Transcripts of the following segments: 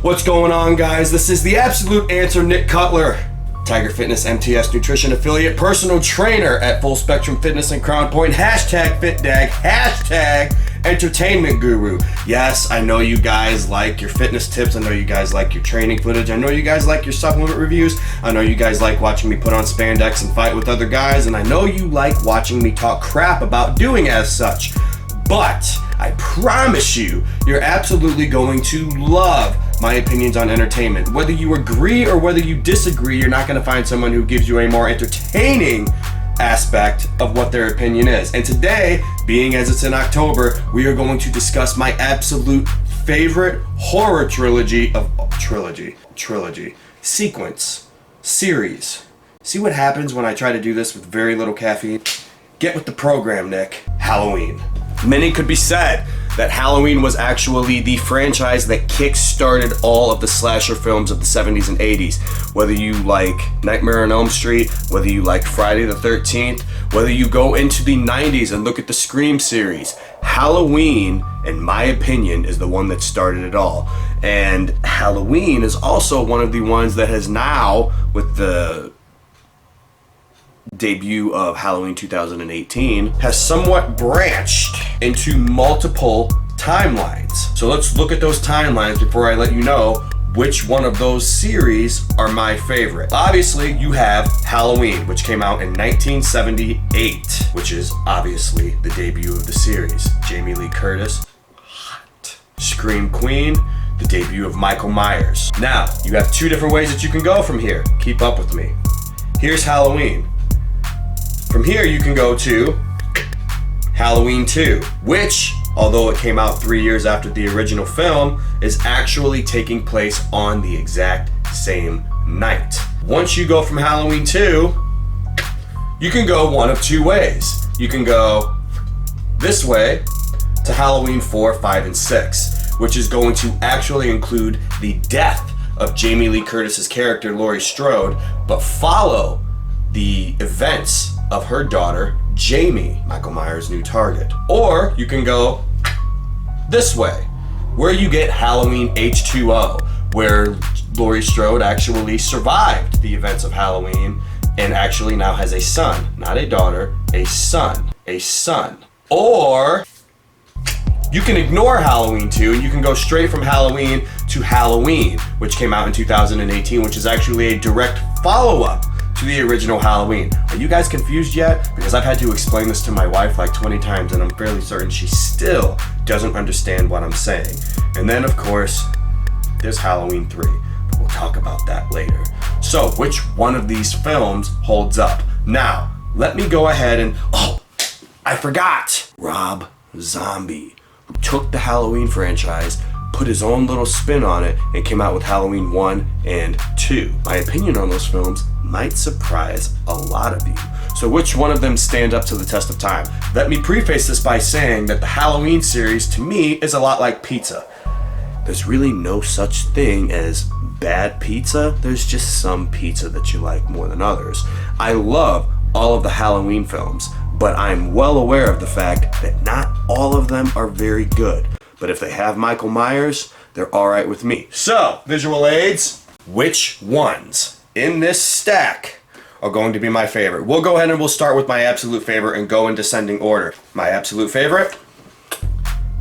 What's going on, guys? This is the Absolute Answer, Nick Cutler, Tiger Fitness MTS Nutrition Affiliate, personal trainer at Full Spectrum Fitness in Crown Point, hashtag FitDag, hashtag Entertainment Guru. Yes, I know you guys like your fitness tips. I know you guys like your training footage. I know you guys like your supplement reviews. I know you guys like watching me put on spandex and fight with other guys. And I know you like watching me talk crap about doing as such. But I promise you, you're absolutely going to love my opinions on entertainment. Whether you agree or whether you disagree, you're not going to find someone who gives you a more entertaining aspect of what their opinion is. And today, being as it's in October, we are going to discuss my absolute favorite horror sequence, series. See what happens when I try to do this with very little caffeine? Get with the program, Nick. Halloween. Many could be said that Halloween was actually the franchise that kick-started all of the slasher films of the 70s and 80s. Whether you like Nightmare on Elm Street, whether you like Friday the 13th, whether you go into the 90s and look at the Scream series, Halloween, in my opinion, is the one that started it all. And Halloween is also one of the ones that has now, with the debut of Halloween 2018, has somewhat branched into multiple timelines. So let's look at those timelines before I let you know which one of those series are my favorite. Obviously, you have Halloween, which came out in 1978, which is obviously the debut of the series. Jamie Lee Curtis, hot. Scream Queen, the debut of Michael Myers. Now, you have two different ways that you can go from here. Keep up with me. Here's Halloween. From here, you can go to Halloween 2, which, although it came out 3 years after the original film, is actually taking place on the exact same night. Once you go from Halloween 2, you can go one of two ways. You can go this way to Halloween 4, 5, and 6, which is going to actually include the death of Jamie Lee Curtis's character, Laurie Strode, but follow the events of her daughter, Jamie, Michael Myers' new target. Or you can go this way, where you get Halloween H2O, where Laurie Strode actually survived the events of Halloween and actually now has a son, not a daughter, a son. Or you can ignore Halloween 2 and you can go straight from Halloween to Halloween, which came out in 2018, which is actually a direct follow-up to the original Halloween. Are you guys confused yet? Because I've had to explain this to my wife like 20 times and I'm fairly certain she still doesn't understand what I'm saying. And then of course, there's Halloween 3, but we'll talk about that later. So which one of these films holds up? Now, let me go ahead and, I forgot! Rob Zombie, who took the Halloween franchise, put his own little spin on it, and came out with Halloween 1 and 2. My opinion on those films might surprise a lot of you. So which one of them stand up to the test of time? Let me preface this by saying that the Halloween series, to me, is a lot like pizza. There's really no such thing as bad pizza. There's just some pizza that you like more than others. I love all of the Halloween films, but I'm well aware of the fact that not all of them are very good. But if they have Michael Myers, they're all right with me. So, visual aids, which ones in this stack are going to be my favorite? We'll go ahead and we'll start with my absolute favorite and go in descending order. My absolute favorite?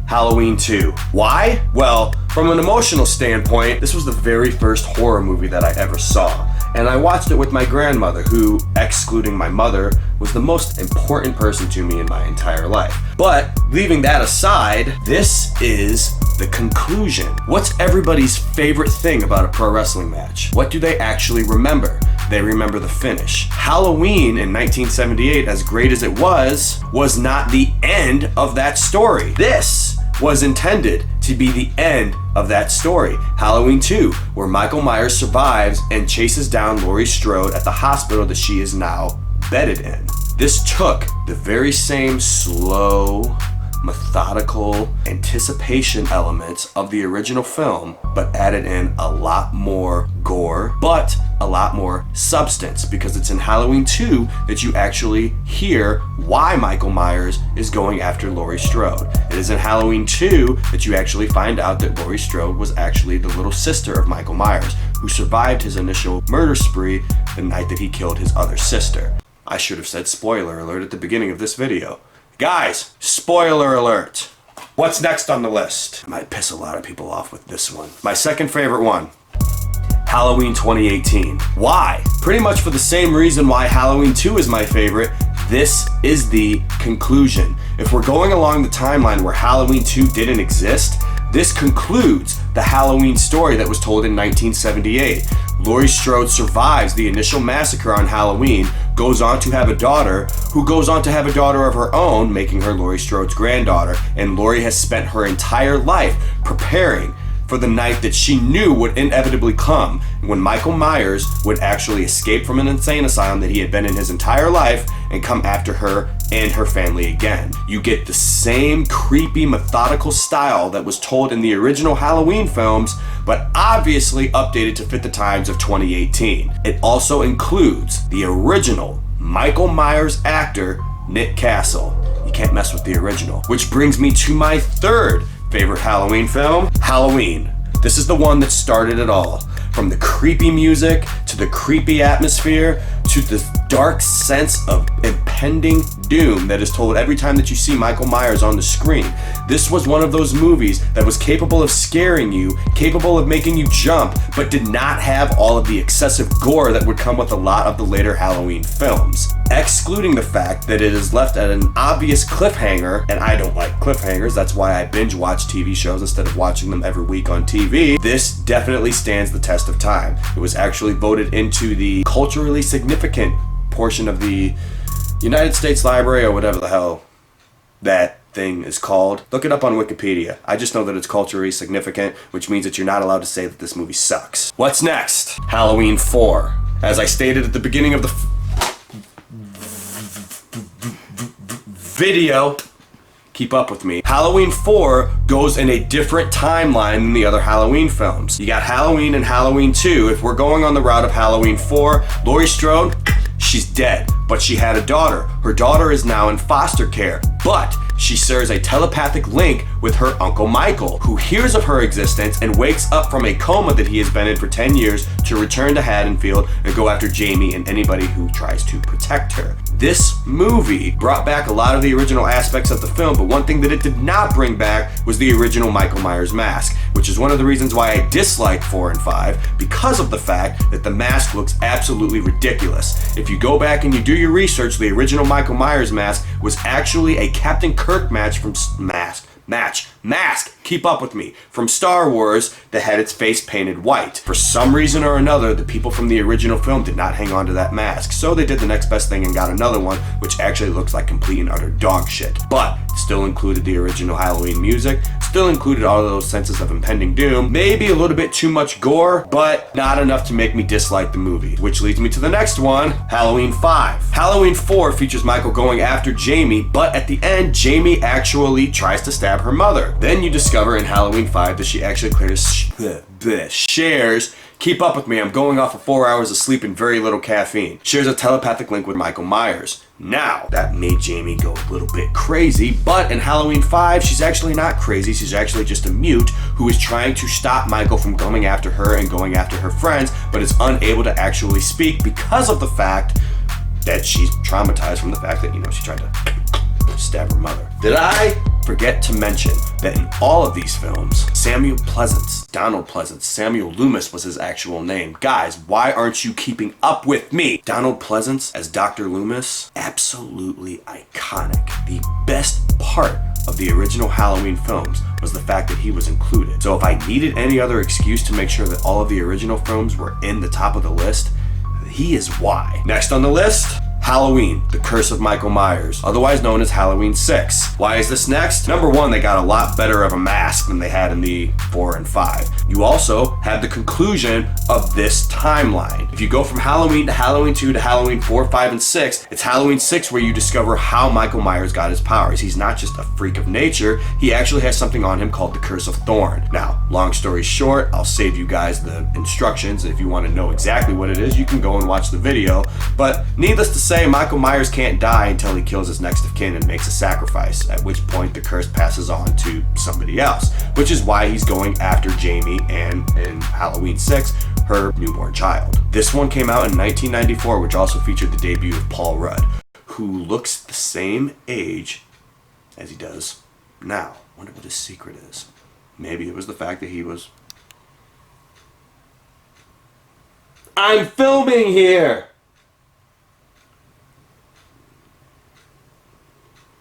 Halloween 2. Why? Well, from an emotional standpoint, this was the very first horror movie that I ever saw. And I watched it with my grandmother, who, excluding my mother, was the most important person to me in my entire life. But leaving that aside, this is the conclusion. What's everybody's favorite thing about a pro wrestling match? What do they actually remember? They remember the finish. Halloween in 1978, as great as it was not the end of that story. This was intended to be the end of that story. Halloween 2, where Michael Myers survives and chases down Laurie Strode at the hospital that she is now bedded in. This took the very same slow, methodical anticipation elements of the original film, but added in a lot more gore, but a lot more substance, because it's in Halloween 2 that you actually hear why Michael Myers is going after Laurie Strode. It is in Halloween 2 that you actually find out that Laurie Strode was actually the little sister of Michael Myers, who survived his initial murder spree the night that he killed his other sister. I should have said spoiler alert at the beginning of this video. Guys, spoiler alert. What's next on the list? I might piss a lot of people off with this one. My second favorite one, Halloween 2018. Why? Pretty much for the same reason why Halloween 2 is my favorite. This is the conclusion. If we're going along the timeline where Halloween 2 didn't exist, this concludes the Halloween story that was told in 1978. Laurie Strode survives the initial massacre on Halloween, goes on to have a daughter, who goes on to have a daughter of her own, making her Laurie Strode's granddaughter, and Laurie has spent her entire life preparing for the night that she knew would inevitably come, when Michael Myers would actually escape from an insane asylum that he had been in his entire life and come after her and her family again. You get the same creepy, methodical style that was told in the original Halloween films, but obviously updated to fit the times of 2018. It also includes the original Michael Myers actor, Nick Castle. You can't mess with the original. Which brings me to my third favorite Halloween film, Halloween. This is the one that started it all. From the creepy music, to the creepy atmosphere, to the dark sense of impending doom that is told every time that you see Michael Myers on the screen. This was one of those movies that was capable of scaring you, capable of making you jump, but did not have all of the excessive gore that would come with a lot of the later Halloween films. Excluding the fact that it is left at an obvious cliffhanger, and I don't like cliffhangers, that's why I binge watch TV shows instead of watching them every week on TV. This definitely stands the test of time. It was actually voted into the culturally significant portion of the United States Library, or whatever the hell that thing is called. Look it up on Wikipedia. I just know that it's culturally significant, which means that you're not allowed to say that this movie sucks. What's next? Halloween 4. As I stated at the beginning of the video, keep up with me. Halloween 4 goes in a different timeline than the other Halloween films. You got Halloween and Halloween 2. If we're going on the route of Halloween 4, Laurie Strode, she's dead, but she had a daughter. Her daughter is now in foster care, but she shares a telepathic link with her Uncle Michael, who hears of her existence and wakes up from a coma that he has been in for 10 years to return to Haddonfield and go after Jamie and anybody who tries to protect her. This movie brought back a lot of the original aspects of the film, but one thing that it did not bring back was the original Michael Myers mask, which is one of the reasons why I dislike 4 and 5, because of the fact that the mask looks absolutely ridiculous. If you go back and you do your research, the original Michael Myers mask was actually a Captain Kirk mask, keep up with me, from Star Wars that had its face painted white. For some reason or another, the people from the original film did not hang on to that mask, so they did the next best thing and got another one, which actually looks like complete and utter dog shit. But still included the original Halloween music, still included all of those senses of impending doom, maybe a little bit too much gore, but not enough to make me dislike the movie. Which leads me to the next one, Halloween 5. Halloween 4 features Michael going after Jamie, but at the end, Jamie actually tries to stab her mother. Then you discover in Halloween 5 that she actually shares, keep up with me, I'm going off of 4 hours of sleep and very little caffeine, shares a telepathic link with Michael Myers. Now, that made Jamie go a little bit crazy, but in Halloween 5, she's actually not crazy, she's actually just a mute who is trying to stop Michael from going after her and going after her friends, but is unable to actually speak because of the fact that she's traumatized from the fact that, she tried to stab her mother. Did I forget to mention that in all of these films, Donald Pleasance, Samuel Loomis was his actual name. Guys, why aren't you keeping up with me? Donald Pleasance as Dr. Loomis, absolutely iconic. The best part of the original Halloween films was the fact that he was included. So if I needed any other excuse to make sure that all of the original films were in the top of the list, he is why. Next on the list, Halloween, The Curse of Michael Myers, otherwise known as Halloween 6. Why is this next? Number one, they got a lot better of a mask than they had in the 4 and 5. You also have the conclusion of this timeline. If you go from Halloween to Halloween 2 to Halloween 4, 5, and 6, it's Halloween 6 where you discover how Michael Myers got his powers. He's not just a freak of nature, he actually has something on him called the Curse of Thorn. Now, long story short, I'll save you guys the instructions. If you want to know exactly what it is, you can go and watch the video. But needless to say, Michael Myers can't die until he kills his next of kin and makes a sacrifice, at which point the curse passes on to somebody else, which is why he's going after Jamie and in Halloween 6, her newborn child. This one came out in 1994, which also featured the debut of Paul Rudd, who looks the same age as he does now. Wonder what his secret is. Maybe it was the fact that he was... I'm filming here!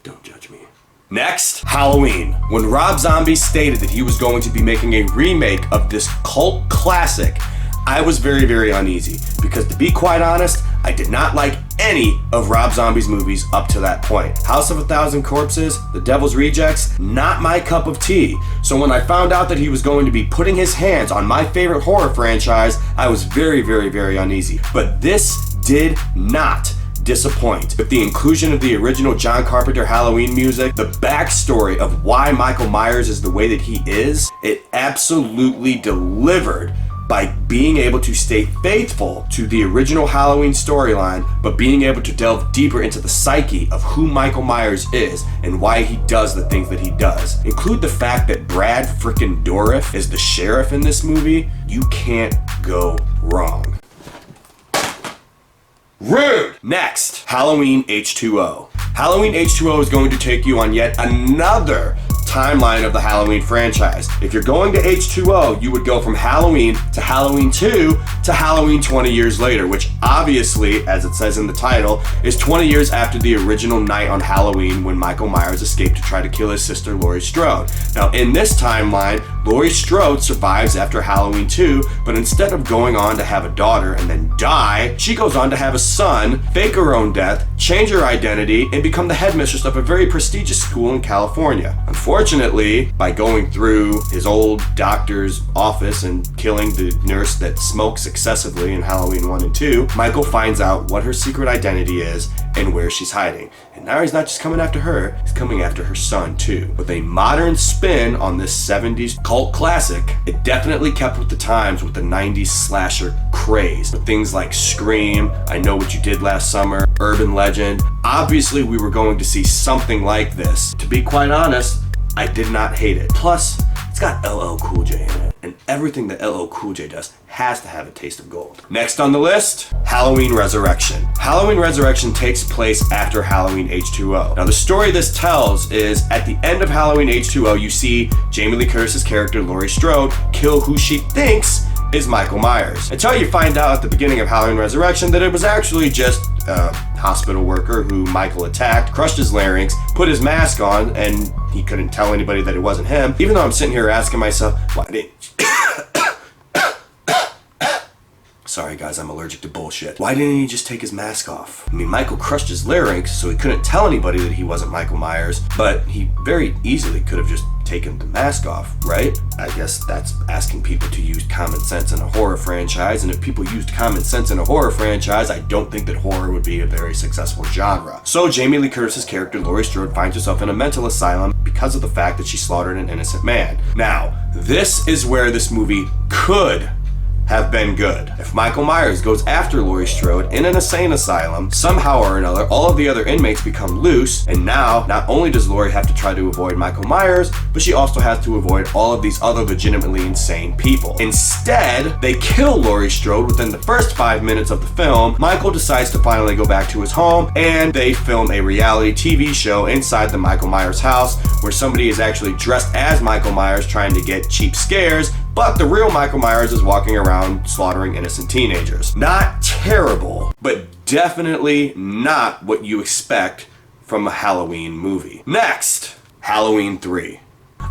Don't judge me. Next, Halloween. When Rob Zombie stated that he was going to be making a remake of this cult classic, I was very, very uneasy because, to be quite honest, I did not like any of Rob Zombie's movies up to that point. House of a Thousand Corpses, The Devil's Rejects, not my cup of tea. So when I found out that he was going to be putting his hands on my favorite horror franchise, I was very, very, very uneasy. But this did not disappoint. With the inclusion of the original John Carpenter Halloween music, the backstory of why Michael Myers is the way that he is, it absolutely delivered by being able to stay faithful to the original Halloween storyline, but being able to delve deeper into the psyche of who Michael Myers is and why he does the things that he does. Include the fact that Brad frickin' Dourif is the sheriff in this movie. You can't go wrong. Rude! Next, Halloween H2O. Halloween H2O is going to take you on yet another timeline of the Halloween franchise. If you're going to H2O, you would go from Halloween to Halloween 2 to Halloween 20 years later, which obviously, as it says in the title, is 20 years after the original night on Halloween when Michael Myers escaped to try to kill his sister Laurie Strode. Now, in this timeline, Laurie Strode survives after Halloween 2, but instead of going on to have a daughter and then die, she goes on to have a son, fake her own death, change her identity, and become the headmistress of a very prestigious school in California. Unfortunately, by going through his old doctor's office and killing the nurse that smokes excessively in Halloween 1 and 2, Michael finds out what her secret identity is and where she's hiding. And now he's not just coming after her, he's coming after her son too. With a modern spin on this 70s cult classic, it definitely kept with the times with the 90s slasher craze. With things like Scream, I Know What You Did Last Summer, Urban Legend. Obviously we were going to see something like this. To be quite honest, I did not hate it. Plus, it's got LL Cool J in it, and everything that LL Cool J does has to have a taste of gold. Next on the list, Halloween Resurrection. Halloween Resurrection takes place after Halloween H2O. Now the story this tells is, at the end of Halloween H2O, you see Jamie Lee Curtis's character Laurie Strode kill who she thinks is Michael Myers, until you find out at the beginning of Halloween Resurrection that it was actually just a hospital worker who Michael attacked, crushed his larynx, put his mask on, and he couldn't tell anybody that it wasn't him. Even though I'm sitting here asking myself, why didn't... Sorry guys, I'm allergic to bullshit. Why didn't he just take his mask off? I mean, Michael crushed his larynx, so he couldn't tell anybody that he wasn't Michael Myers, but he very easily could have just taken the mask off, right? I guess that's asking people to use common sense in a horror franchise, and if people used common sense in a horror franchise, I don't think that horror would be a very successful genre. So Jamie Lee Curtis's character Laurie Strode finds herself in a mental asylum because of the fact that she slaughtered an innocent man. Now, this is where this movie could have been good. If Michael Myers goes after Laurie Strode in an insane asylum, somehow or another, all of the other inmates become loose, and now, not only does Laurie have to try to avoid Michael Myers, but she also has to avoid all of these other legitimately insane people. Instead, they kill Laurie Strode within the first 5 minutes of the film. Michael decides to finally go back to his home, and they film a reality TV show inside the Michael Myers house, where somebody is actually dressed as Michael Myers trying to get cheap scares, but the real Michael Myers is walking around slaughtering innocent teenagers. Not terrible, but definitely not what you expect from a Halloween movie. Next, Halloween 3.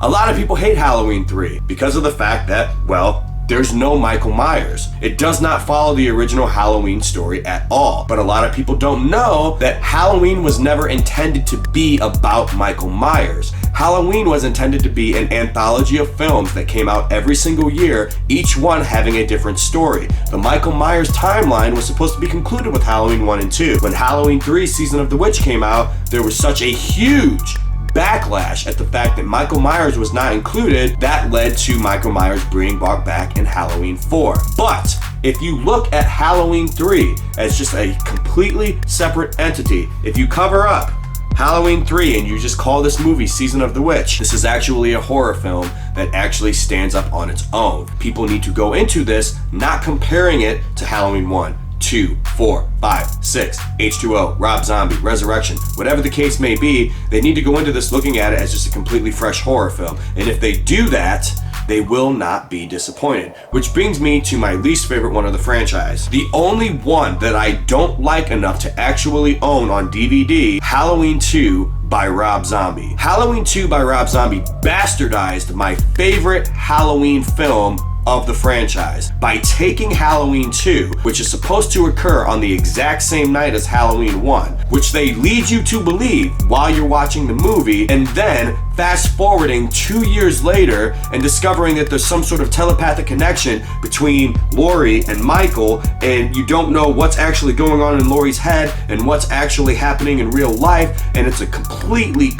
A lot of people hate Halloween 3 because of the fact that, well, there's no Michael Myers. It does not follow the original Halloween story at all. But a lot of people don't know that Halloween was never intended to be about Michael Myers. Halloween was intended to be an anthology of films that came out every single year, each one having a different story. The Michael Myers timeline was supposed to be concluded with Halloween 1 and 2. When Halloween 3 Season of the Witch came out, there was such a huge backlash at the fact that Michael Myers was not included. That led to Michael Myers being brought back in Halloween 4. But if you look at Halloween 3 as just a completely separate entity, if you cover up Halloween 3 and you just call this movie Season of the Witch, this is actually a horror film that actually stands up on its own. People need to go into this not comparing it to Halloween 1, 2, 4, 5, 6, H2O, Rob Zombie, Resurrection, whatever the case may be. They need to go into this looking at it as just a completely fresh horror film. And if they do that, they will not be disappointed. Which brings me to my least favorite one of the franchise. The only one that I don't like enough to actually own on DVD, Halloween 2 by Rob Zombie. Halloween 2 by Rob Zombie bastardized my favorite Halloween film of the franchise by taking Halloween 2, which is supposed to occur on the exact same night as Halloween 1, which they lead you to believe while you're watching the movie, and then fast forwarding 2 years later and discovering that there's some sort of telepathic connection between Laurie and Michael, and you don't know what's actually going on in Laurie's head and what's actually happening in real life, and it's a completely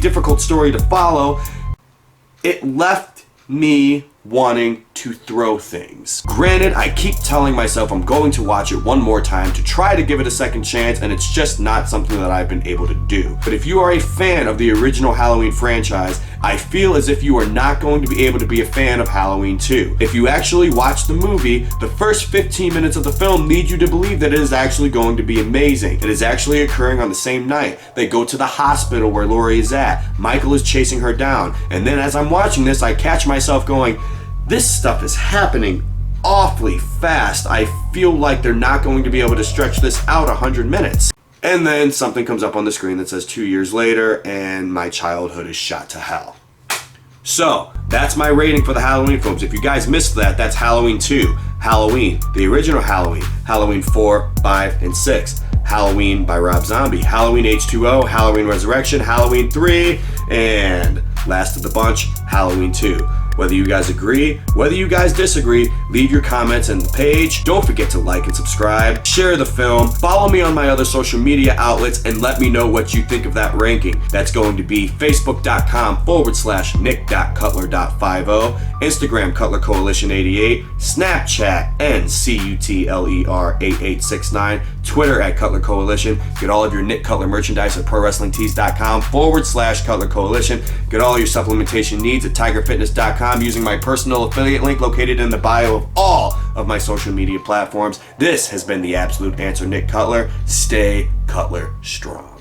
difficult story to follow. It left me wanting to throw things. Granted, I keep telling myself I'm going to watch it one more time to try to give it a second chance, and it's just not something that I've been able to do. But if you are a fan of the original Halloween franchise, I feel as if you are not going to be able to be a fan of Halloween 2. If you actually watch the movie, the first 15 minutes of the film lead you to believe that it is actually going to be amazing. It is actually occurring on the same night. They go to the hospital where Laurie is at. Michael is chasing her down. And then as I'm watching this, I catch myself going, this stuff is happening awfully fast. I feel like they're not going to be able to stretch this out 100 minutes. And then something comes up on the screen that says 2 years later, and my childhood is shot to hell. So, that's my rating for the Halloween films. If you guys missed that, that's Halloween 2, Halloween, the original Halloween, Halloween 4, 5, and 6, Halloween by Rob Zombie, Halloween H2O, Halloween Resurrection, Halloween 3, and last of the bunch, Halloween 2. Whether you guys agree, whether you guys disagree, leave your comments in the page. Don't forget to like and subscribe, share the film, follow me on my other social media outlets, and let me know what you think of that ranking. That's going to be facebook.com/nick.cutler.50, Instagram Cutler Coalition 88, Snapchat NCUTLER8869, Twitter at Cutler Coalition. Get all of your Nick Cutler merchandise at prowrestlingtees.com/Cutler Coalition. Get all your supplementation needs at tigerfitness.com using my personal affiliate link located in the bio of all of my social media platforms. This has been The Absolute Answer, Nick Cutler. Stay Cutler strong.